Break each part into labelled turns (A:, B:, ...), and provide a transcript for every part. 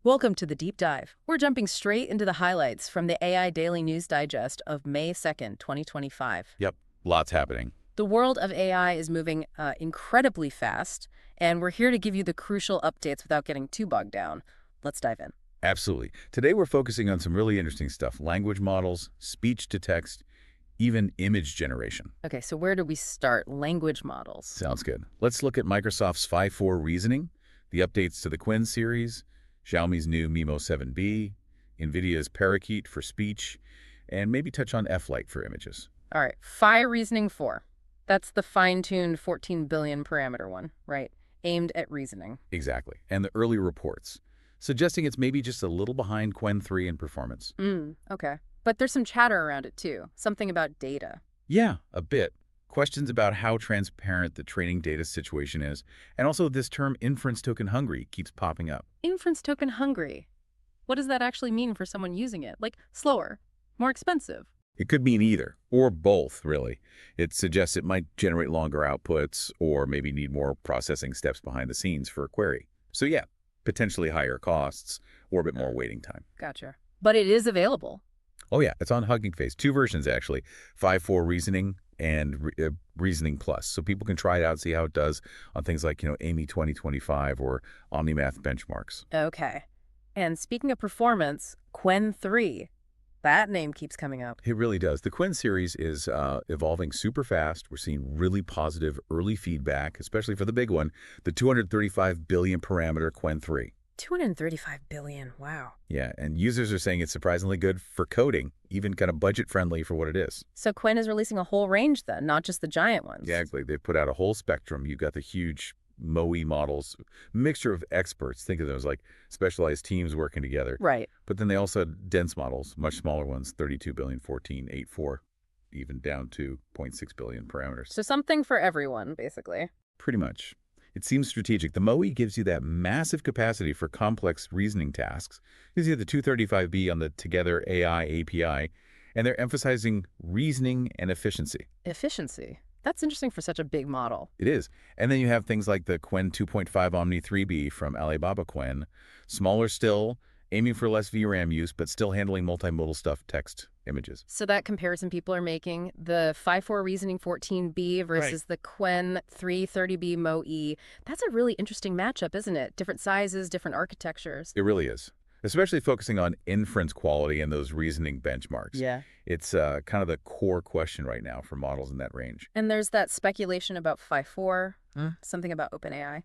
A: Welcome to the Deep Dive. We're jumping straight into the highlights from the AI Daily News Digest of May 2nd, 2025.
B: Yep, lots happening.
A: The world of AI is moving incredibly fast, and we're here to give you the crucial updates without getting too bogged down. Let's dive in.
B: Absolutely. Today we're focusing on some really interesting stuff. Language models, speech to text, even image generation.
A: Okay, so where do we start? Language models.
B: Sounds good. Let's look at Microsoft's Phi-4 Reasoning, the updates to the Qwen series, Xiaomi's new Mimo 7B, NVIDIA's Parakeet for speech, and maybe touch on F-Lite for images.
A: All right, Phi Reasoning 4. That's the fine-tuned 14 billion parameter one, right? Aimed at reasoning.
B: Exactly. And the early reports, suggesting it's maybe just a little behind Qwen 3 in performance.
A: Okay. But there's some chatter around it too. Something about data.
B: Yeah, a bit. Questions about how transparent the training data situation is, and also this term inference-token hungry keeps popping up.
A: Inference-token hungry. What does that actually mean for someone using it? Like, slower, more expensive?
B: It could mean either, or both, really. It suggests it might generate longer outputs, or maybe need more processing steps behind the scenes for a query. So yeah, potentially higher costs, or a bit more waiting time.
A: Gotcha. But it is available.
B: Oh yeah, it's on Hugging Face. 2 versions, actually. Phi-4 Reasoning and Reasoning Plus. So people can try it out, see how it does on things like, AMI 2025 or OmniMath benchmarks.
A: Okay. And speaking of performance, Qwen 3. That name keeps coming up.
B: It really does. The Qwen series is evolving super fast. We're seeing really positive early feedback, especially for the big one, the 235 billion parameter Qwen 3.
A: 235 billion. Wow.
B: Yeah, and users are saying it's surprisingly good for coding, even kind of budget-friendly for what it is.
A: So Qwen is releasing a whole range then, not just the giant ones.
B: Exactly. They've put out a whole spectrum. You've got the huge MOE models, mixture of experts. Think of those like specialized teams working together.
A: Right.
B: But then they also had dense models, much smaller ones, 32 billion, 14, 8.4, even down to 0.6 billion parameters.
A: So something for everyone, basically.
B: Pretty much. It seems strategic. The MOE gives you that massive capacity for complex reasoning tasks. Gives you the 235B on the Together AI API, and they're emphasizing reasoning and efficiency.
A: Efficiency. That's interesting for such a big model.
B: It is. And then you have things like the Qwen 2.5 Omni 3B from Alibaba Qwen, smaller still, aiming for less VRAM use, but still handling multimodal stuff, text, images.
A: So that comparison people are making, the Phi-4 Reasoning 14B versus the Qwen 330B MoE, that's a really interesting matchup, isn't it? Different sizes, different architectures.
B: It really is. Especially focusing on inference quality and those reasoning benchmarks.
A: Yeah.
B: It's kind of the core question right now for models in that range.
A: And there's that speculation about Phi-4, something about OpenAI.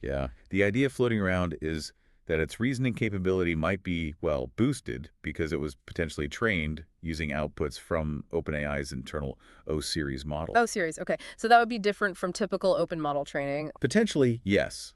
B: Yeah. The idea floating around is that its reasoning capability might be, well, boosted because it was potentially trained using outputs from OpenAI's internal O-series model.
A: O-series, okay. So that would be different from typical open model training.
B: Potentially, yes.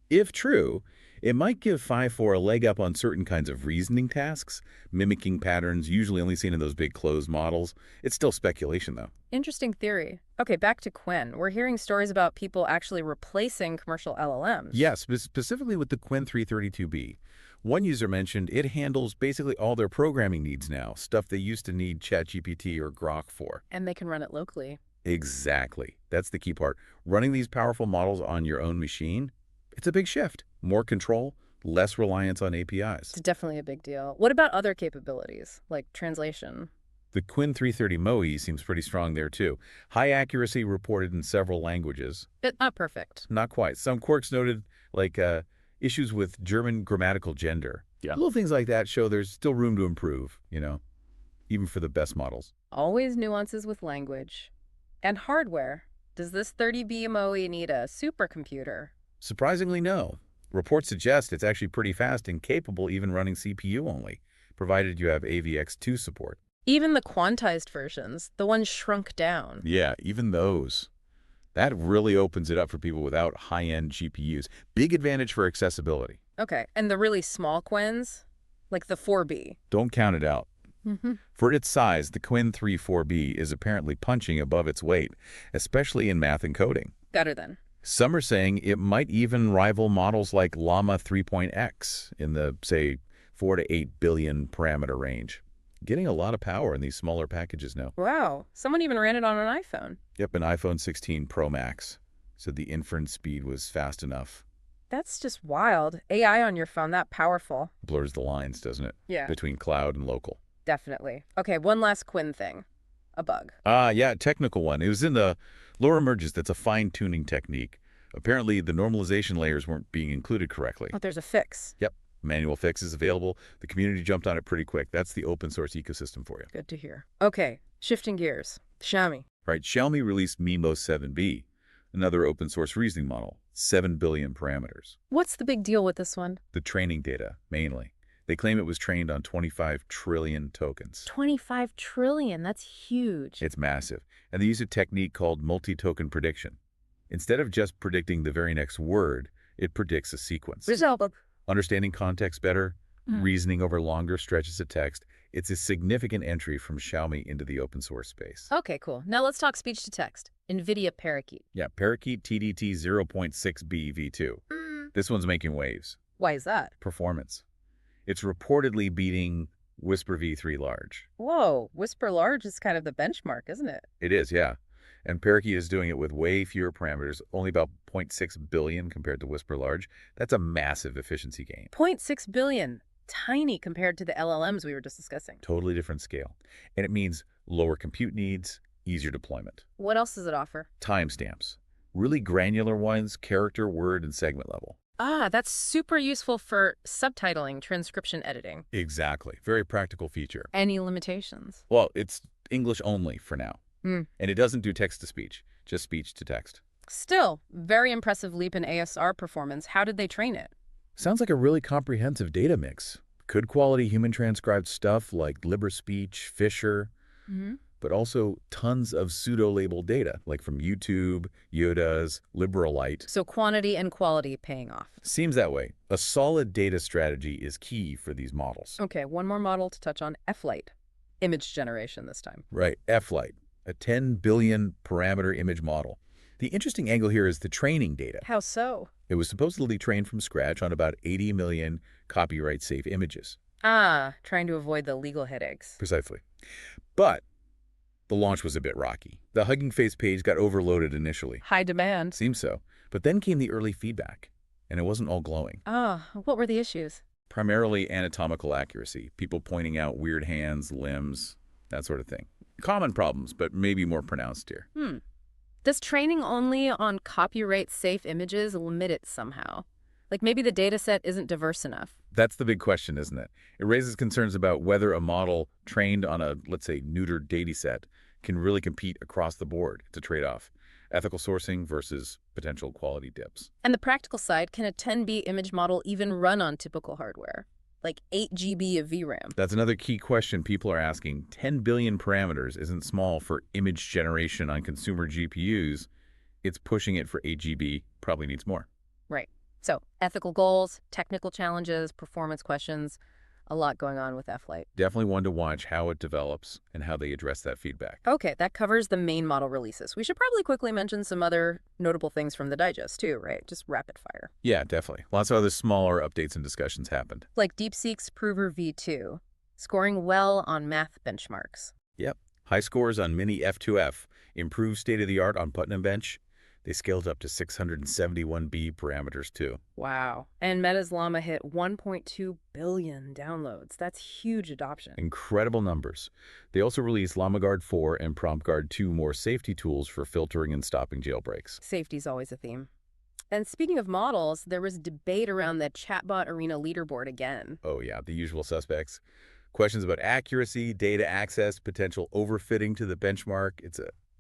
B: If true, it might give Phi-4 a leg up on certain kinds of reasoning tasks, mimicking patterns usually only seen in those big closed models. It's still speculation, though.
A: Interesting theory. Okay, back to Qwen. We're hearing stories about people actually replacing commercial LLMs.
B: Yes, specifically with the Qwen 332B. One user mentioned it handles basically all their programming needs now, stuff they used to need ChatGPT or Grok for.
A: And they can run it locally.
B: Exactly. That's the key part. Running these powerful models on your own machine, it's a big shift. More control, less reliance on APIs.
A: It's definitely a big deal. What about other capabilities, like translation?
B: The Qwen 330 MoE seems pretty strong there, too. High accuracy reported in several languages.
A: Not perfect.
B: Not quite. Some quirks noted, like issues with German grammatical gender. Yeah. Little things like that show there's still room to improve, even for the best models.
A: Always nuances with language. And hardware. Does this 30B MoE need a supercomputer?
B: Surprisingly, no. Reports suggest it's actually pretty fast and capable even running CPU only, provided you have AVX2 support.
A: Even the quantized versions, the ones shrunk down.
B: Yeah, even those. That really opens it up for people without high-end GPUs. Big advantage for accessibility.
A: Okay, and the really small Qwens, like the 4B.
B: Don't count it out. For its size, the Qwen 3 4B is apparently punching above its weight, especially in math and coding.
A: Better then.
B: Some are saying it might even rival models like Llama 3.x in the, say, 4 to 8 billion parameter range. Getting a lot of power in these smaller packages now.
A: Wow. Someone even ran it on an iPhone.
B: Yep, an iPhone 16 Pro Max. So the inference speed was fast enough.
A: That's just wild. AI on your phone, that powerful.
B: Blurs the lines, doesn't it?
A: Yeah.
B: Between cloud and local.
A: Definitely. Okay, one last Qwen thing. A bug.
B: Yeah, technical one. It was in the lower merges. That's a fine-tuning technique. Apparently, the normalization layers weren't being included correctly.
A: Oh, there's a fix.
B: Yep. Manual fix is available. The community jumped on it pretty quick. That's the open source ecosystem for you.
A: Good to hear. Okay, shifting gears. Xiaomi.
B: Right. Xiaomi released MiMo 7B, another open source reasoning model, 7 billion parameters.
A: What's the big deal with this one?
B: The training data, mainly. They claim it was trained on 25 trillion tokens.
A: 25 trillion. That's huge.
B: It's massive. And they use a technique called multi-token prediction. Instead of just predicting the very next word, it predicts a sequence.
A: Result.
B: Understanding context better, reasoning over longer stretches of text, it's a significant entry from Xiaomi into the open source space.
A: Okay, cool. Now let's talk speech to text. NVIDIA Parakeet.
B: Yeah, Parakeet TDT 0.6B V2. This one's making waves.
A: Why is that?
B: Performance. It's reportedly beating Whisper V3 Large.
A: Whoa, Whisper Large is kind of the benchmark, isn't it?
B: It is, yeah. And Parakeet is doing it with way fewer parameters, only about 0.6 billion compared to Whisper Large. That's a massive efficiency gain.
A: 0.6 billion. Tiny compared to the LLMs we were just discussing.
B: Totally different scale. And it means lower compute needs, easier deployment.
A: What else does it offer?
B: Timestamps. Really granular ones, character, word, and segment level.
A: Ah, that's super useful for subtitling, transcription editing.
B: Exactly. Very practical feature.
A: Any limitations?
B: Well, it's English only for now. And it doesn't do text-to-speech, just speech-to-text.
A: Still, very impressive leap in ASR performance. How did they train it?
B: Sounds like a really comprehensive data mix. Good quality human transcribed stuff like LibreSpeech, Fisher, but also tons of pseudo-labeled data, like from YouTube, Yoda's, Liberalite.
A: So quantity and quality paying off.
B: Seems that way. A solid data strategy is key for these models.
A: Okay, one more model to touch on, F-Lite. Image generation this time.
B: Right, F-Lite, a 10 billion parameter image model. The interesting angle here is the training data.
A: How so?
B: It was supposedly trained from scratch on about 80 million copyright-safe images.
A: Ah, trying to avoid the legal headaches.
B: Precisely. But the launch was a bit rocky. The Hugging Face page got overloaded initially.
A: High demand.
B: Seems so. But then came the early feedback, and it wasn't all glowing.
A: Ah, what were the issues?
B: Primarily anatomical accuracy, people pointing out weird hands, limbs, that sort of thing. Common problems, but maybe more pronounced here.
A: Does training only on copyright-safe images limit it somehow? Like maybe the data set isn't diverse enough.
B: That's the big question, isn't it? It raises concerns about whether a model trained on a, let's say, neutered data set can really compete across the board. It's a trade-off. Ethical sourcing versus potential quality dips.
A: And the practical side, can a 10B image model even run on typical hardware? Like 8 GB of VRAM?
B: That's another key question people are asking. 10 billion parameters isn't small for image generation on consumer GPUs. It's pushing it for 8 GB, probably needs more.
A: Right. So ethical goals, technical challenges, performance questions, a lot going on with F-Lite.
B: Definitely one to watch how it develops and how they address that feedback.
A: Okay, that covers the main model releases. We should probably quickly mention some other notable things from the digest too, right? Just rapid fire.
B: Yeah, definitely. Lots of other smaller updates and discussions happened.
A: Like DeepSeek's Prover V2, scoring well on math benchmarks.
B: Yep. High scores on Mini F2F, improved state-of-the-art on Putnam Bench. They scaled up to 671B parameters too.
A: Wow. And Meta's Llama hit 1.2 billion downloads. That's huge adoption.
B: Incredible numbers. They also released LlamaGuard 4 and PromptGuard 2 more safety tools for filtering and stopping jailbreaks.
A: Safety's always a theme. And speaking of models, there was debate around the chatbot arena leaderboard again.
B: Oh yeah, the usual suspects. Questions about accuracy, data access, potential overfitting to the benchmark.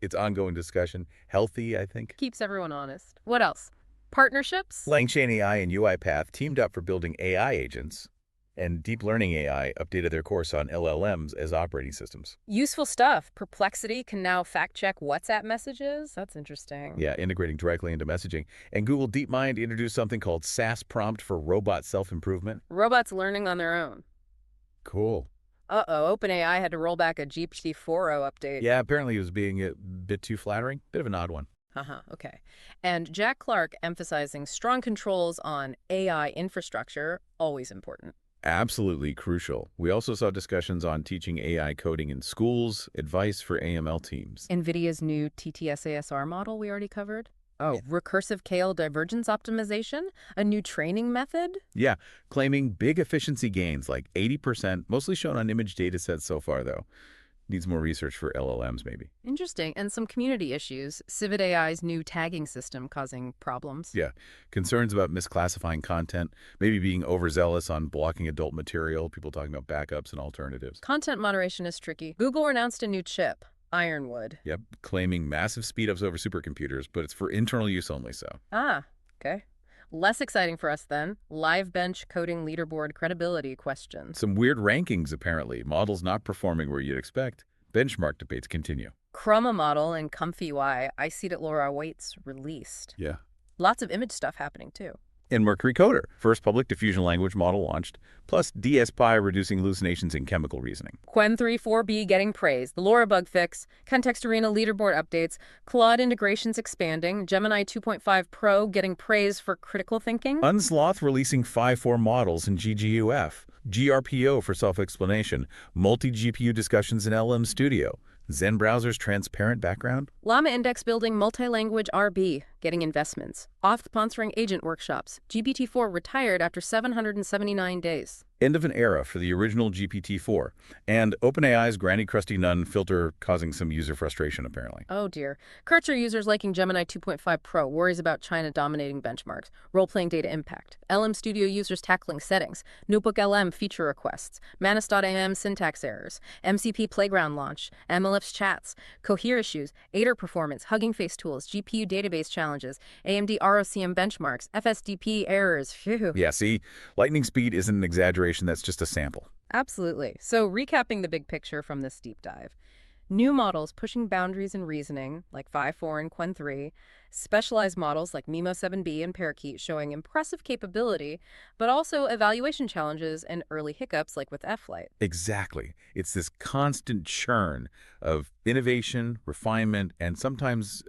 B: It's ongoing discussion. Healthy, I think.
A: Keeps everyone honest. What else? Partnerships?
B: LangChain AI and UiPath teamed up for building AI agents, and Deep Learning AI updated their course on LLMs as operating systems.
A: Useful stuff. Perplexity can now fact-check WhatsApp messages. That's interesting.
B: Yeah, integrating directly into messaging. And Google DeepMind introduced something called SAS Prompt for robot self-improvement.
A: Robots learning on their own.
B: Cool.
A: Uh-oh, OpenAI had to roll back a GPT-4.0 update.
B: Yeah, apparently it was being a bit too flattering. Bit of an odd one.
A: Okay. And Jack Clark emphasizing strong controls on AI infrastructure, always important.
B: Absolutely crucial. We also saw discussions on teaching AI coding in schools, advice for AML teams.
A: NVIDIA's new TTSASR model we already covered. Oh, recursive KL divergence optimization? A new training method?
B: Yeah, claiming big efficiency gains like 80%, mostly shown on image data sets so far, though. Needs more research for LLMs, maybe.
A: Interesting. And some community issues. Civet AI's new tagging system causing problems.
B: Yeah, concerns about misclassifying content, maybe being overzealous on blocking adult material, people talking about backups and alternatives.
A: Content moderation is tricky. Google announced a new chip, Ironwood.
B: Yep, claiming massive speedups over supercomputers, but it's for internal use only, so.
A: Ah, okay. Less exciting for us then. Live bench coding leaderboard credibility questions.
B: Some weird rankings, apparently. Models not performing where you'd expect. Benchmark debates continue.
A: Chroma model and Comfy Y, I see that Laura Waits released.
B: Yeah.
A: Lots of image stuff happening too.
B: And Mercury Coder, first public diffusion language model launched, plus DSPy reducing hallucinations in chemical reasoning.
A: Qwen 3.4b getting praise, the LoRa bug fix, Context Arena leaderboard updates, Claude integrations expanding, Gemini 2.5 Pro getting praise for critical thinking.
B: Unsloth releasing Phi-4 models in GGUF, GRPO for self-explanation, multi-GPU discussions in LM Studio, Zen browser's transparent background.
A: Llama Index building multilanguage RB, getting investments. Auth sponsoring agent workshops. GPT-4 retired after 779 days.
B: End of an era for the original GPT-4. And OpenAI's Granny Crusty Nun filter causing some user frustration, apparently.
A: Oh dear. Cursor users liking Gemini 2.5 Pro, worries about China dominating benchmarks, role-playing data impact, LM Studio users tackling settings, Notebook LM feature requests, Manus.am syntax errors, MCP Playground launch, MLF's chats, Cohere issues, Aider performance, Hugging Face tools, GPU database challenges, AMD ROCm benchmarks, FSDP errors. Phew.
B: Yeah, see, lightning speed isn't an exaggeration, that's just a sample.
A: Absolutely. So recapping the big picture from this deep dive. New models pushing boundaries in reasoning, like Phi-4 and Qwen 3, specialized models like Mimo 7b and Parakeet showing impressive capability, but also evaluation challenges and early hiccups like with F-Lite.
B: Exactly. It's this constant churn of innovation, refinement, and sometimes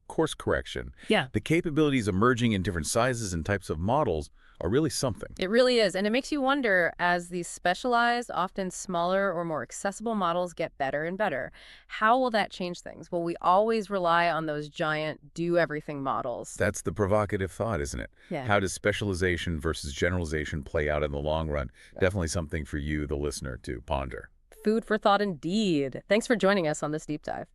B: course correction.
A: Yeah.
B: The capabilities emerging in different sizes and types of models are really something.
A: It really is, and it makes you wonder, as these specialized, often smaller or more accessible models get better and better, how will that change things? Will we always rely on those giant do-everything models?
B: That's the provocative thought, isn't it?
A: Yeah.
B: How does specialization versus generalization play out in the long run? Definitely something for you, the listener, to ponder.
A: Food for thought indeed. Thanks for joining us on this deep dive.